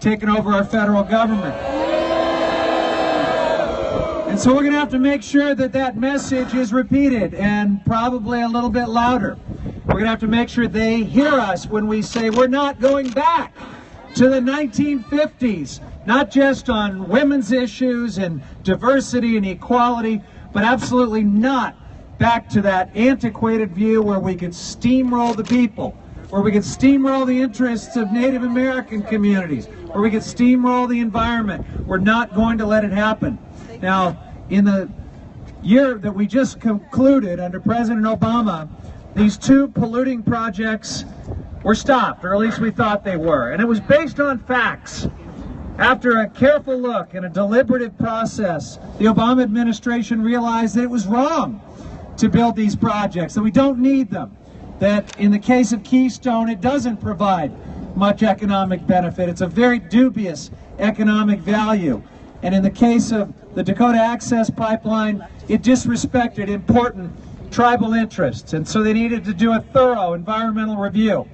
taken over our federal government. And so we're going to have to make sure that that message is repeated, and probably a little bit louder. We're going to have to make sure they hear us when we say we're not going back to the 1950s, not just on women's issues and diversity and equality, but absolutely not back to that antiquated view where we could steamroll the people, where we could steamroll the interests of Native American communities, where we could steamroll the environment. We're not going to let it happen. Now, in the year that we just concluded under President Obama, these two polluting projects were stopped, or at least we thought they were, and it was based on facts. After a careful look and a deliberative process, the Obama administration realized that it was wrong to build these projects, that we don't need them, that in the case of Keystone, it doesn't provide much economic benefit. It's a very dubious economic value. And in the case of the Dakota Access Pipeline, it disrespected important tribal interests, and so they needed to do a thorough environmental review.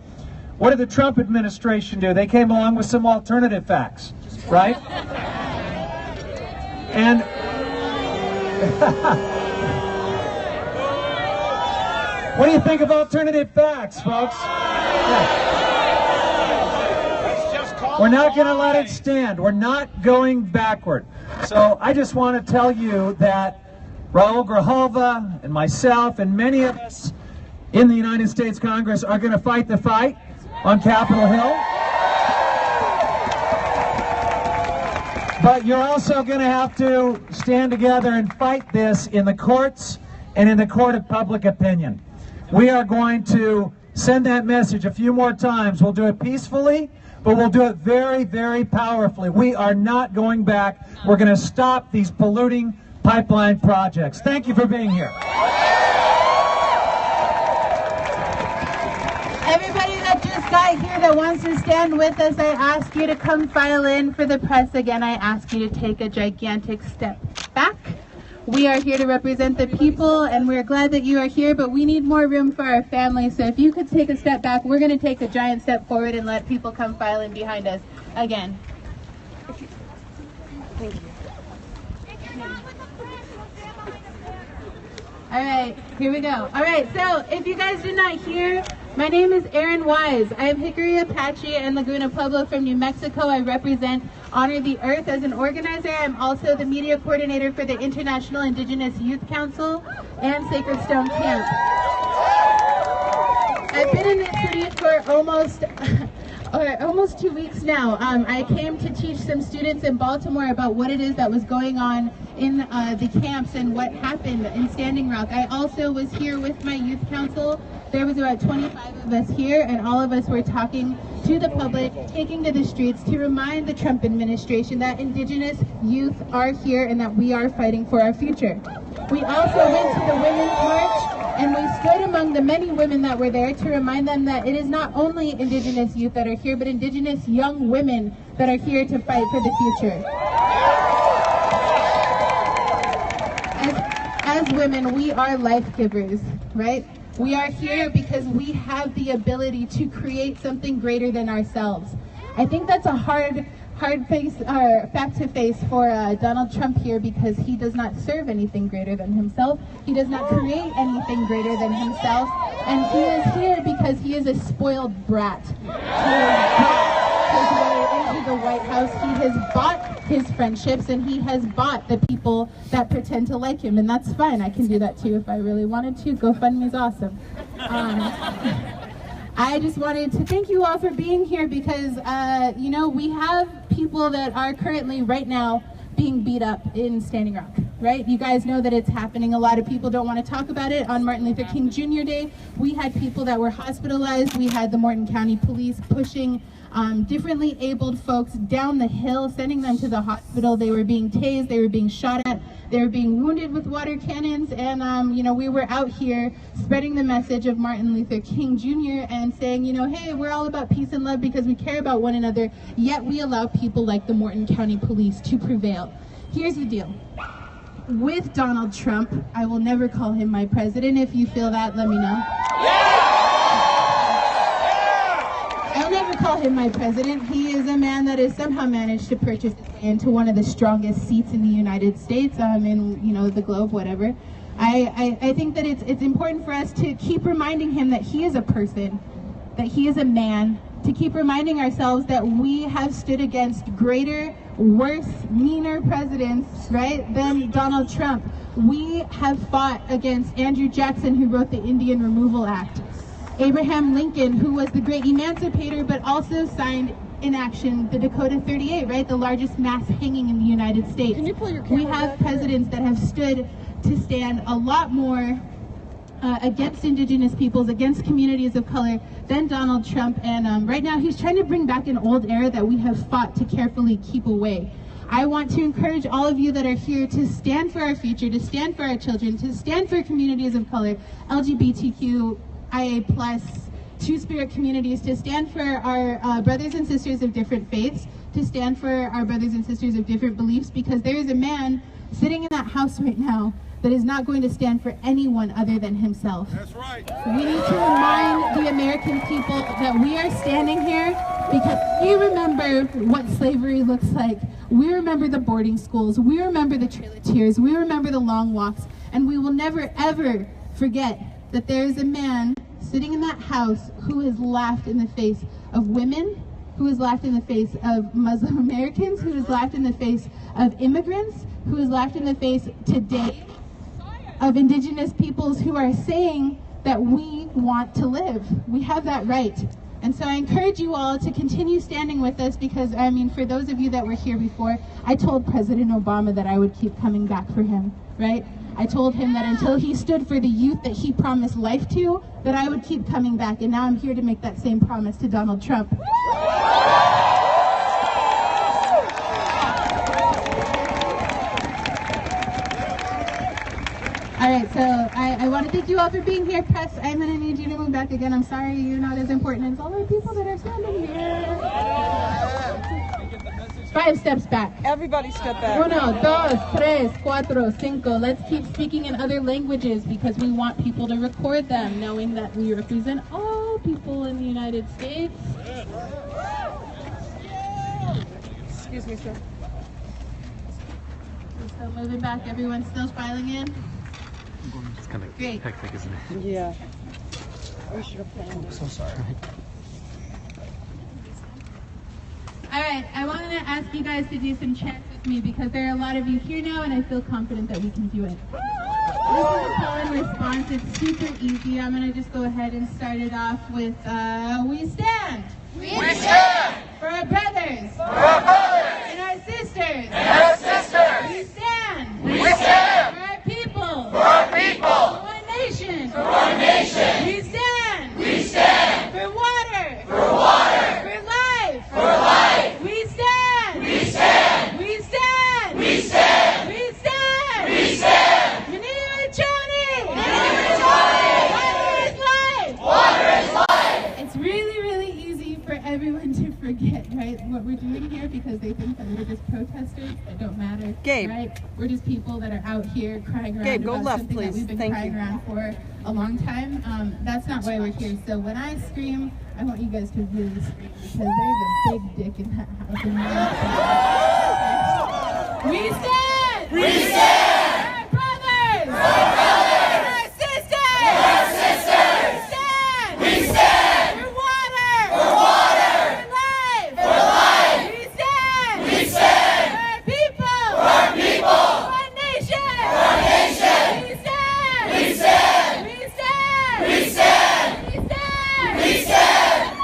What did the Trump administration do? They came along with some alternative facts, right? And what do you think of alternative facts, folks? Yeah. We're not going to let it stand. We're not going backward. So I just want to tell you that Raul Grijalva and myself and many of us in the United States Congress are going to fight the fight on Capitol Hill. But you're also going to have to stand together and fight this in the courts and in the court of public opinion. We are going to send that message a few more times. We'll do it peacefully, but we'll do it very, very powerfully. We are not going back. We're going to stop these polluting pipeline projects. Thank you for being here. Everybody that just got here that wants to stand with us, I ask you to come file in. For the press, again, I ask you to take a gigantic step back. We are here to represent the people, and we're glad that you are here, but we need more room for our families. So if you could take a step back, we're going to take a giant step forward and let people come file in behind us. Again. Thank you. All right, here we go. All right, so if you guys did not hear, my name is Erin Wise. I am Hickory Apache and Laguna Pueblo from New Mexico. I represent Honor the Earth as an organizer. I'm also the media coordinator for the International Indigenous Youth Council and Sacred Stone Camp. I've been in this city for almost 2 weeks now. I came to teach some students in Baltimore about what it is that was going on in the camps and what happened in Standing Rock. I also was here with my youth council. There was about 25 of us here, and all of us were talking to the public, taking to the streets to remind the Trump administration that Indigenous youth are here and that we are fighting for our future. We also went to the Women's March, and we stood among the many women that were there to remind them that it is not only Indigenous youth that are here, but Indigenous young women that are here to fight for the future. As women, we are life givers, right? We are here because we have the ability to create something greater than ourselves. I think that's a hard fact to face for Donald Trump here, because he does not serve anything greater than himself. He does not create anything greater than himself. And he is here because he is a spoiled brat. He has bought his way into the White House. He has bought his friendships, and he has bought the people that pretend to like him. And that's fine. I can do that too if I really wanted to. GoFundMe's awesome. I just wanted to thank you all for being here, because, you know, we have people that are currently right now being beat up in Standing Rock, right? You guys know that it's happening. A lot of people don't want to talk about it. On Martin Luther King Jr. Day, we had people that were hospitalized. We had the Morton County Police pushing differently abled folks down the hill, sending them to the hospital. They were being tased, they were being shot at, they were being wounded with water cannons, and you know, we were out here spreading the message of Martin Luther King Jr. and saying, you know, hey, we're all about peace and love because we care about one another, yet we allow people like the Morton County Police to prevail. Here's the deal. With Donald Trump, I will never call him my president. If you feel that, let me know. I'll never call him my president. He is a man that has somehow managed to purchase his way into one of the strongest seats in the United States, in the globe, whatever. I think that it's important for us to keep reminding him that he is a person, that he is a man, to keep reminding ourselves that we have stood against greater, worse, meaner presidents, right, than Donald Trump. We have fought against Andrew Jackson, who wrote the Indian Removal Act, Abraham Lincoln, who was the great emancipator, but also signed in action the Dakota 38, right, the largest mass hanging in the United States. Can you pull your camera We have presidents that have stood to stand a lot more against indigenous peoples, against communities of color than Donald Trump, and right now he's trying to bring back an old era that we have fought to carefully keep away. I want to encourage all of you that are here to stand for our future, to stand for our children, to stand for communities of color, LGBTQIA+, Two-Spirit communities, to stand for our brothers and sisters of different faiths, to stand for our brothers and sisters of different beliefs, because there is a man sitting in that house right now that is not going to stand for anyone other than himself. That's right. We need to remind the American people that we are standing here because we remember what slavery looks like. We remember the boarding schools. We remember the Trail of Tears. We remember the long walks. And we will never, ever forget that there is a man sitting in that house who has laughed in the face of women, who has laughed in the face of Muslim Americans, who has laughed in the face of immigrants, who has laughed in the face today of indigenous peoples who are saying that we want to live. We have that right. And so I encourage you all to continue standing with us because, for those of you that were here before, I told President Obama that I would keep coming back for him, right? I told him that until he stood for the youth that he promised life to, that I would keep coming back. And now I'm here to make that same promise to Donald Trump. All right, so I want to thank you all for being here. Press, I'm going to need you to move back again. I'm sorry you're not as important as all the people that are standing here. 5 steps back. Everybody step back. 1, 2, 3, 4, 5. Let's keep speaking in other languages because we want people to record them, knowing that we represent all people in the United States. Excuse me, sir. We're still moving back. Everyone's still filing in. It's kind of Great. hectic, isn't it? Yeah. We should have planned it. So sorry. All right, I wanted to ask you guys to do some chants with me because there are a lot of you here now and I feel confident that we can do it. This is a call and response. It's super easy. I'm going to just go ahead and start it off with, we stand. We stand For our brothers. for our brothers And our sisters. and our sisters. We stand. We stand For our people. for our people, For our nation. for our nation. We stand. We stand For water. for water, For life. for life. We stand. We stand. We stand. We stand. We stand. We stand. Water is life. Water is life. It's really, really easy for everyone to forget, right, what we're doing here because they think that we're just protesters that don't matter. Gabe. Right? We're just people that are out here crying around Gabe, go about left, something that please. we've been Thank crying you. around for a long time. That's not why we're here. So when I scream, I want you guys to really scream because there's a big dick in that house. We stand! We stand Our brothers! for our brothers And our sisters! and our sisters. We stand! We stand For water! for water, For life! for life. We stand! We stand For our people! for our people, For our nation! for our nation. We stand! We stand. We stand! We stand. We stand! We stand.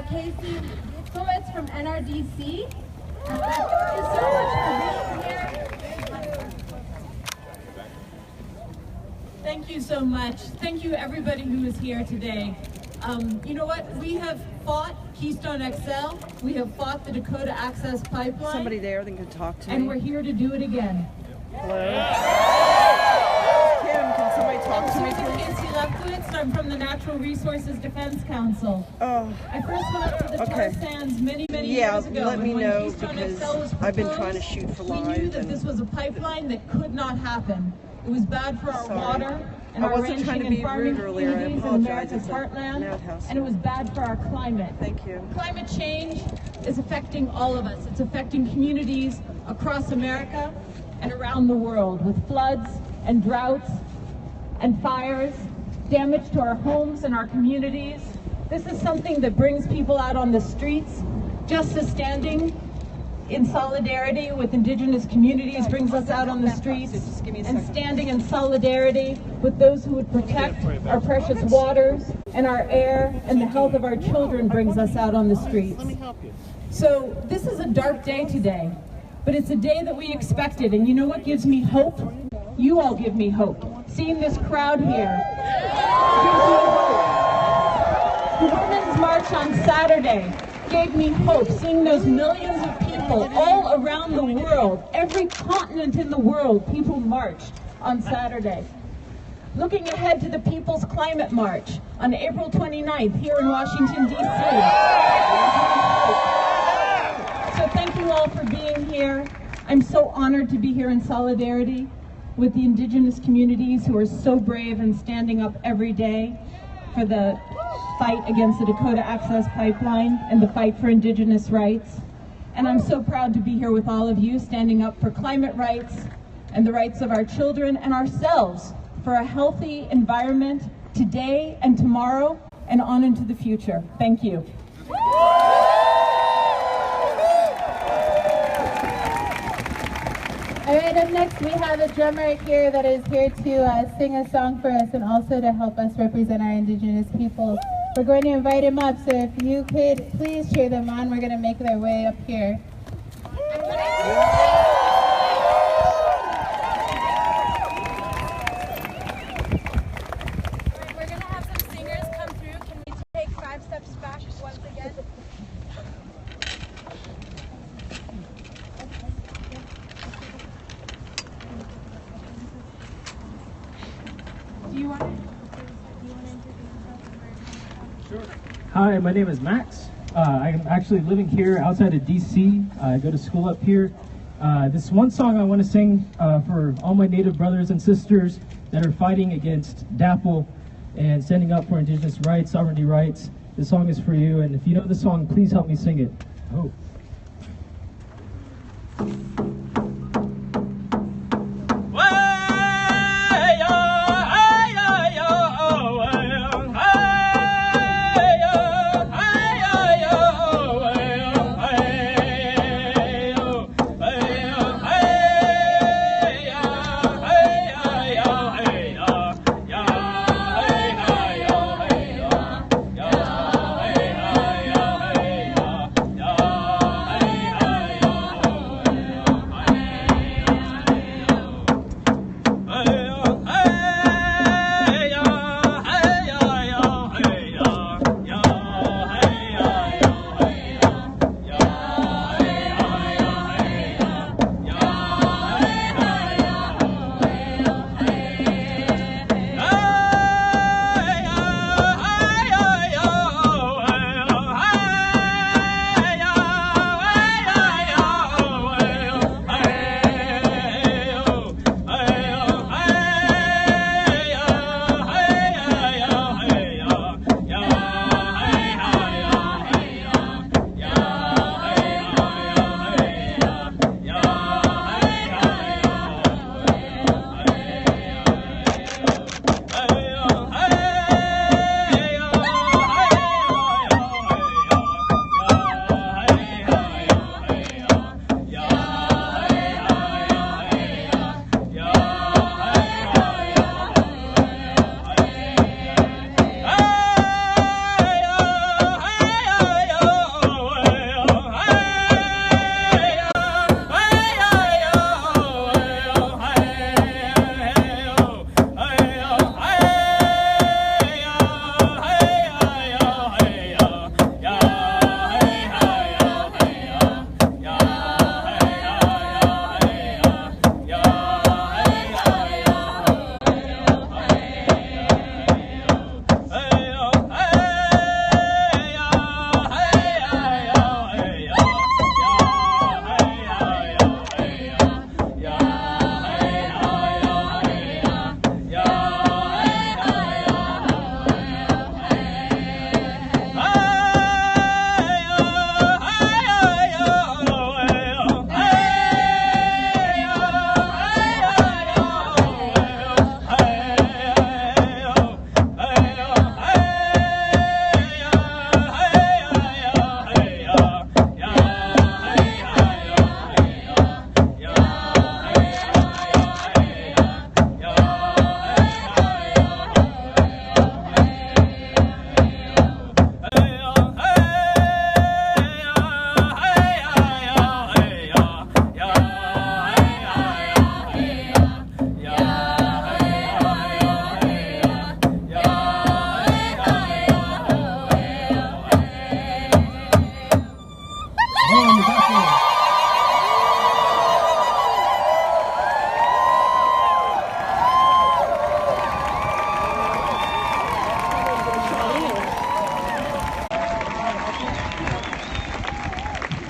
Casey Pumitz from NRDC. Thank you so much for being here. Thank you so much. Thank you everybody who is here today. You know what? We have fought Keystone XL. We have fought the Dakota Access Pipeline. Somebody there that can talk to me. And we're here to do it again. Hello? Kim, can somebody talk to me, please? I'm from the Natural Resources Defense Council. Oh. I first went up to the tar sands many years ago. Let me when know Keystone because XL was I've been proposed, trying to shoot for live. We knew that this was a pipeline that could not happen. It was bad for our water and I our wasn't trying to ranching be and farming rude earlier. I communities in apologize. America's heartland, outhouse. and it was bad for our climate. Thank you. Climate change is affecting all of us. It's affecting communities across America and around the world with floods and droughts and fires, damage to our homes and our communities. This is something that brings people out on the streets. Just as standing in solidarity with Indigenous communities brings us out on the streets, and standing in solidarity with those who would protect our precious waters and our air and the health of our children brings us out on the streets. So this is a dark day today, but it's a day that we expected, and you know what gives me hope? You all give me hope. Seeing this crowd here gives me hope. The Women's March on Saturday gave me hope. Seeing those millions of people all around the world, every continent in the world, people marched on Saturday. Looking ahead to the People's Climate March on April 29th here in Washington, D.C. So thank you all for being here. I'm so honored to be here in solidarity with the Indigenous communities who are so brave and standing up every day for the fight against the Dakota Access Pipeline and the fight for Indigenous rights. And I'm so proud to be here with all of you, standing up for climate rights and the rights of our children and ourselves for a healthy environment today and tomorrow and on into the future. Thank you. All right, up next we have a drummer here that is here to sing a song for us and also to help us represent our Indigenous peoples. We're going to invite him up, so if you could please cheer them on, we're going to make their way up here. We're going to have some singers come through. Can we take 5 steps back once again? Do you want to? Hi, my name is Max. I'm actually living here outside of DC. I go to school up here. This one song I want to sing for all my Native brothers and sisters that are fighting against DAPL and standing up for Indigenous rights, sovereignty rights. This song is for you, and if you know the song, please help me sing it. Oh.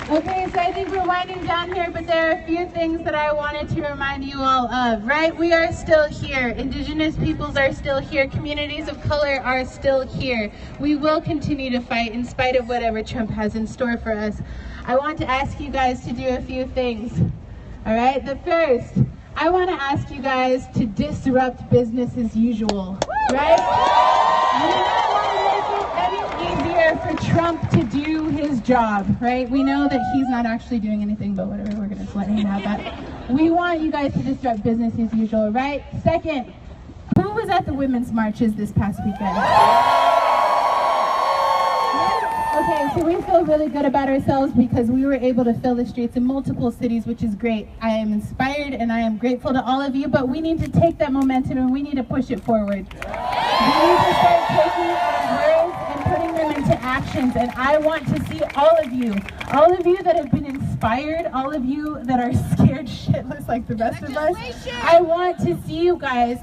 Okay, so I think we're winding down here, but there are a few things that I wanted to remind you all of, right? We are still here. Indigenous peoples are still here. Communities of color are still here. We will continue to fight in spite of whatever Trump has in store for us. I want to ask you guys to do a few things, all right? The first, I want to ask you guys to disrupt business as usual, right? We don't want to make it any easier for Trump to do his job, right? We know that he's not actually doing anything, but whatever, we're going to just let him have that. We want you guys to disrupt business as usual, right? Second, who was at the women's marches this past weekend? Okay, so we feel really good about ourselves because we were able to fill the streets in multiple cities, which is great. I am inspired and I am grateful to all of you, but we need to take that momentum and we need to push it forward. We need to start taking words and putting them into actions, and I want to see all of you that have been inspired, all of you that are scared shitless like the rest of us. I want to see you guys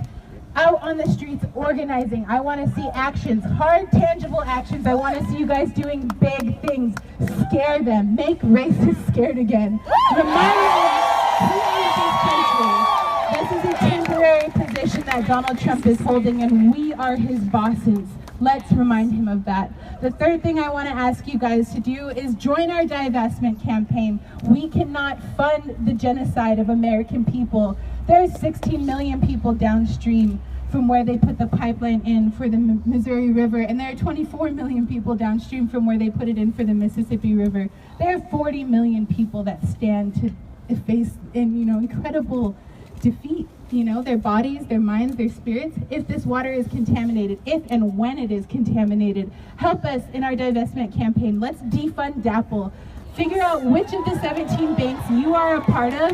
out on the streets organizing. I want to see actions, hard, tangible actions. I want to see you guys doing big things. Scare them. Make racists scared again. Remind them who owns this country. This is a temporary position that Donald Trump is holding, and we are his bosses. Let's remind him of that. The third thing I want to ask you guys to do is join our divestment campaign. We cannot fund the genocide of American people. There's 16 million people downstream from where they put the pipeline in for the Missouri River, and there are 24 million people downstream from where they put it in for the Mississippi River. There are 40 million people that stand to face incredible defeat. Their bodies, their minds, their spirits, if this water is contaminated, if and when it is contaminated. Help us in our divestment campaign. Let's defund DAPL. Figure out which of the 17 banks you are a part of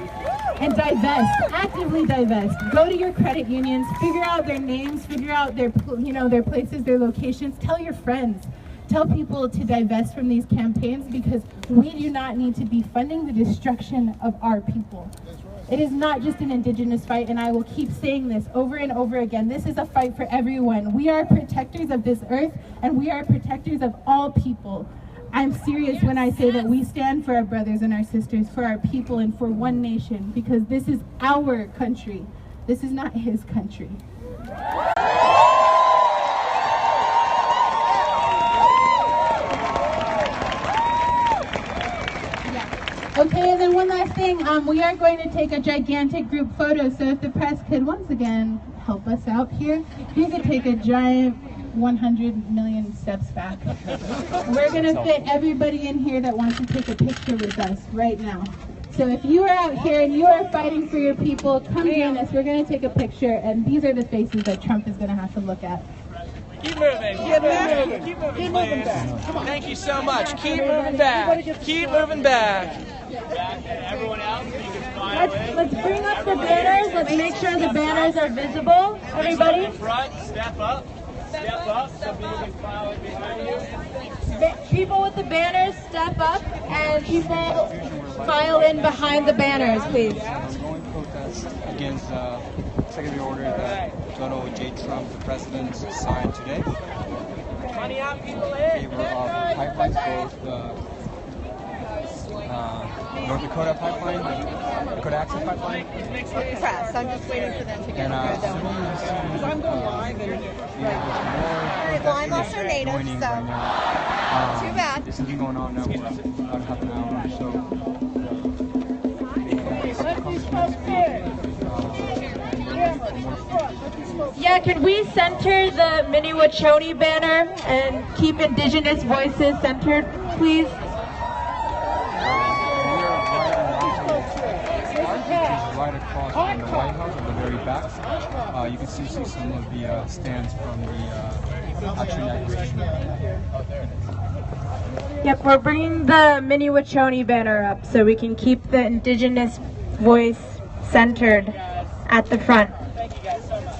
and divest, actively divest. Go to your credit unions, figure out their names, figure out their places, their locations. Tell your friends. Tell people to divest from these campaigns because we do not need to be funding the destruction of our people. It is not just an indigenous fight, and I will keep saying this over and over again. This is a fight for everyone. We are protectors of this earth, and we are protectors of all people. I'm serious when I say that we stand for our brothers and our sisters, for our people, and for one nation, because this is our country. This is not his country. Okay, and then one last thing. We are going to take a gigantic group photo, so if the press could once again help us out here, you could take a giant 100 million steps back. We're going to fit everybody in here that wants to take a picture with us right now. So if you are out here and you are fighting for your people, come join us. We're going to take a picture, and these are the faces that Trump is going to have to look at. Keep moving. Keep moving back. Thank you so much. Keep moving back. Keep moving back. Everyone else, you can file in. Let's bring up the banners. Let's make sure the banners are visible. Everybody. In front, step up. Step up so people can file in behind you. People with the banners, step up, and people file in behind the banners, please. Ongoing protest against executive order that Donald J. Trump, the president, signed today. Money out, people In in. favor of pipelines, both North Dakota pipeline, Dakota Access Pipeline. Press. I'm just waiting for them to get here, though. I'm going live and Well, I'm also native, so too bad. This is going on now for about half an hour or so. Yeah, can we center the Mini-Wachoni banner and keep Indigenous voices centered, please? Right across from the White House at the very back. You can see some of the stands from the actual inauguration. Yep, we're bringing the Mini-Wachoni banner up so we can keep the Indigenous voice centered at the front. Thank you guys so much.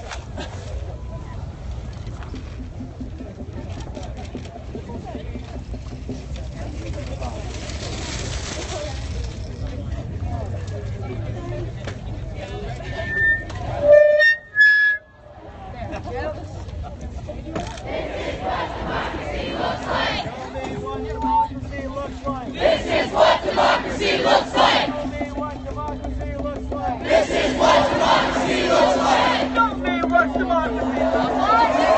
looks like. This is what democracy looks like. Show me what democracy looks like. This is what democracy looks like. Show me what democracy looks like.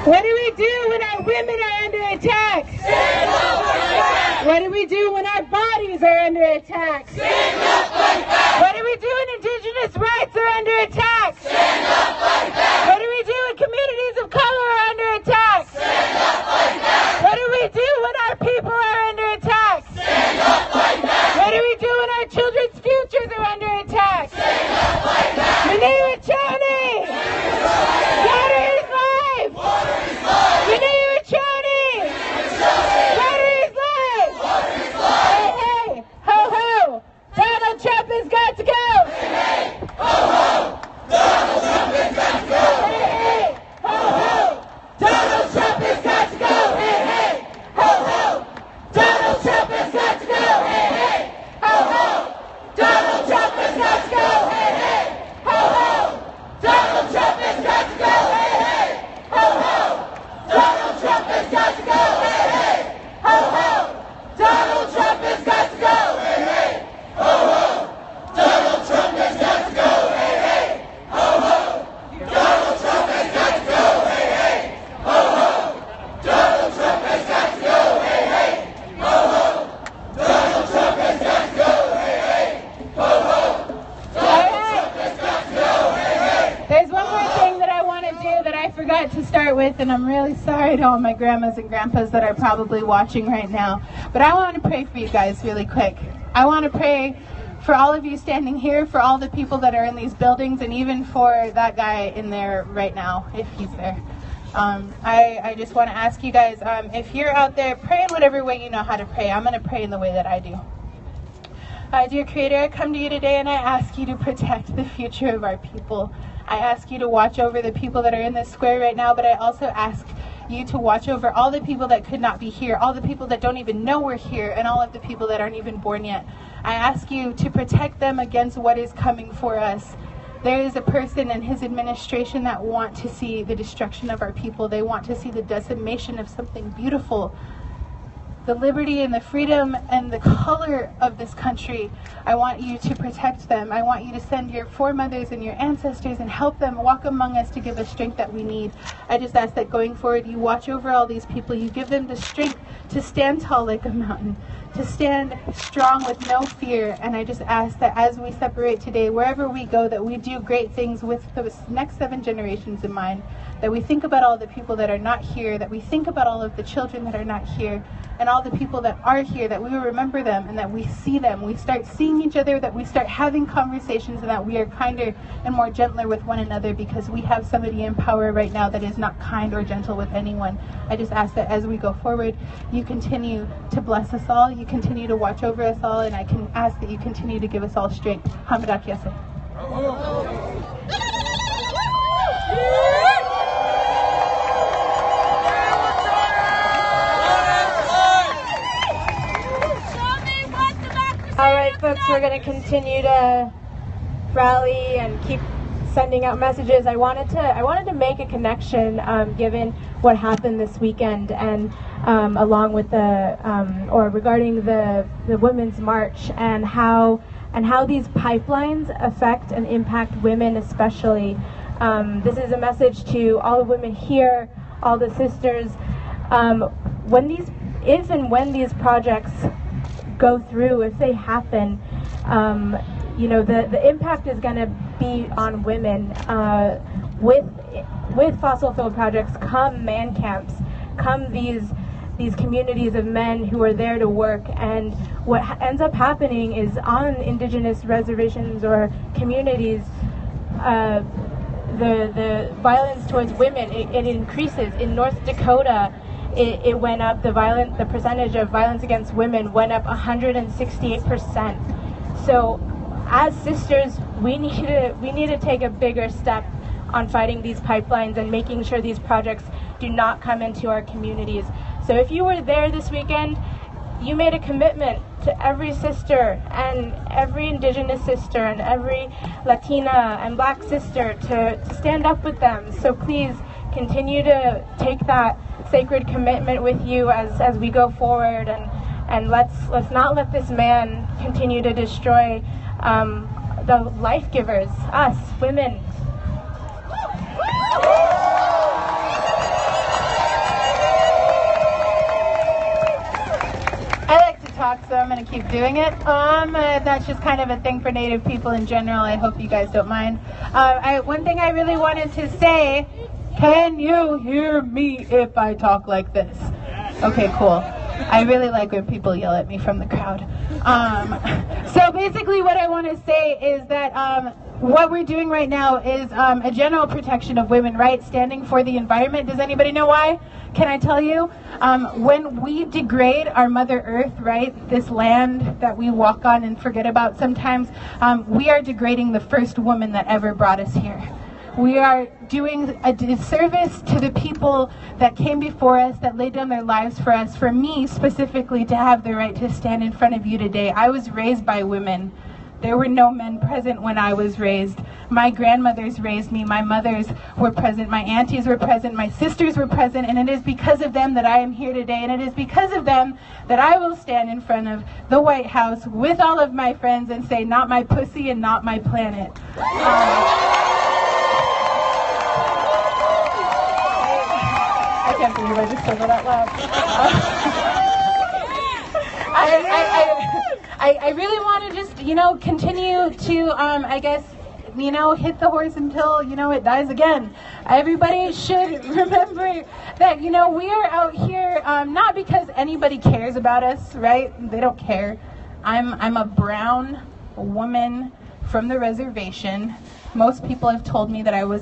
What do we do when our women are under attack? Stand up like that. What do we do when our bodies are under attack? Stand up like that. What do we do when indigenous rights are under attack? Stand up like that. What do we do when communities of color are under attack? Stand up like that. What do we do when our people are under attack? Stand up like that. What do we do when our children's futures are under attack? Stand up like that. DeNiro Choni! Water is life! Water is life. DeNiro Choni! Water is life! Water is life. Hey, hey! Ho, ho! Donald Trump has got to go! Hey, hey! Ho, ho! Donald Trump has got to go! Hey, hey! Ho, ho! Donald Trump has got to go! Hey, hey! Ho, ho! Donald Trump has got to go! Hey, hey! Ho, ho! Donald Trump has got to go! Hey, hey! Ho, ho! Donald Trump has got to go! Hey, hey! Ho, ho! Donald Trump has got to go! Hey, hey! Ho, ho! Donald Trump has got to go! Hey, hey! Ho, ho! Donald Trump has got to go! Hey, hey! Ho, ho! Donald Trump has got to go! Hey, hey! Ho, ho! Donald Trump has got to go! Hey, hey! Ho, ho! Donald Trump has got to go! Hey, hey! Ho, ho! Donald Trump has got to go! Hey, hey! There's one more thing that I want to do that I forgot to start with, and I'm really sorry to all my grandmas and grandpas that are probably watching right now. But I want to pray for you guys really quick. I want to pray for all of you standing here, for all the people that are in these buildings, and even for that guy in there right now, if he's there. I just want to ask you guys, if you're out there, pray in whatever way you know how to pray. I'm going to pray in the way that I do. Dear Creator, I come to you today and I ask you to protect the future of our people. I ask you to watch over the people that are in this square right now, but I also ask you to watch over all the people that could not be here, all the people that don't even know we're here, and all of the people that aren't even born yet. I ask you to protect them against what is coming for us. There is a person in his administration that want to see the destruction of our people. They want to see the decimation of something beautiful. The liberty and the freedom and the color of this country. I want you to protect them. I want you to send your foremothers and your ancestors and help them walk among us to give us strength that we need. I just ask that going forward, you watch over all these people. You give them the strength to stand tall like a mountain, to stand strong with no fear. And I just ask that as we separate today, wherever we go, that we do great things with the next 7 generations in mind, that we think about all the people that are not here, that we think about all of the children that are not here, and all the people that are here, that we will remember them and that we see them. We start seeing each other, that we start having conversations, and that we are kinder and more gentler with one another, because we have somebody in power right now that is not kind or gentle with anyone. I just ask that as we go forward, you continue to bless us all, you continue to watch over us all, and I can ask that you continue to give us all strength. Hamadak Yaseh. All right, folks, we're going to continue to rally and keep sending out messages, I wanted to make a connection given what happened this weekend, and along with regarding the Women's March, and how these pipelines affect and impact women especially. This is a message to all the women here, all the sisters. If and when these projects go through, if they happen, you know, the impact is going to be on women. With fossil fuel projects come man camps, come these communities of men who are there to work, and what ends up happening is on indigenous reservations or communities, the violence towards women, it increases. In North Dakota, it went up, the percentage of violence against women went up 168%. So as sisters, we need to take a bigger step on fighting these pipelines and making sure these projects do not come into our communities. So if you were there this weekend, you made a commitment to every sister and every indigenous sister and every Latina and black sister to stand up with them. So please continue to take that sacred commitment with you as we go forward, and let's not let this man continue to destroy the life givers, us women. I like to talk, so I'm going to keep doing it. That's just kind of a thing for Native people in general. I hope you guys don't mind. One thing I really wanted to say, can you hear me if I talk like this? Okay, cool. I really like when people yell at me from the crowd. So basically what I want to say is that what we're doing right now is a general protection of women, right? Standing for the environment. Does anybody know why? Can I tell you? When we degrade our Mother Earth, right, this land that we walk on and forget about sometimes, we are degrading the first woman that ever brought us here. We are doing a disservice to the people that came before us, that laid down their lives for us. For me specifically, to have the right to stand in front of you today. I was raised by women. There were no men present when I was raised. My grandmothers raised me. My mothers were present. My aunties were present. My sisters were present. And it is because of them that I am here today. And it is because of them that I will stand in front of the White House with all of my friends and say, not my pussy and not my planet. I can't believe I just said that out loud. I really want to just, continue to, I guess, hit the horse until, it dies again. Everybody should remember that, we are out here not because anybody cares about us, right? They don't care. I'm a brown woman from the reservation. Most people have told me that I was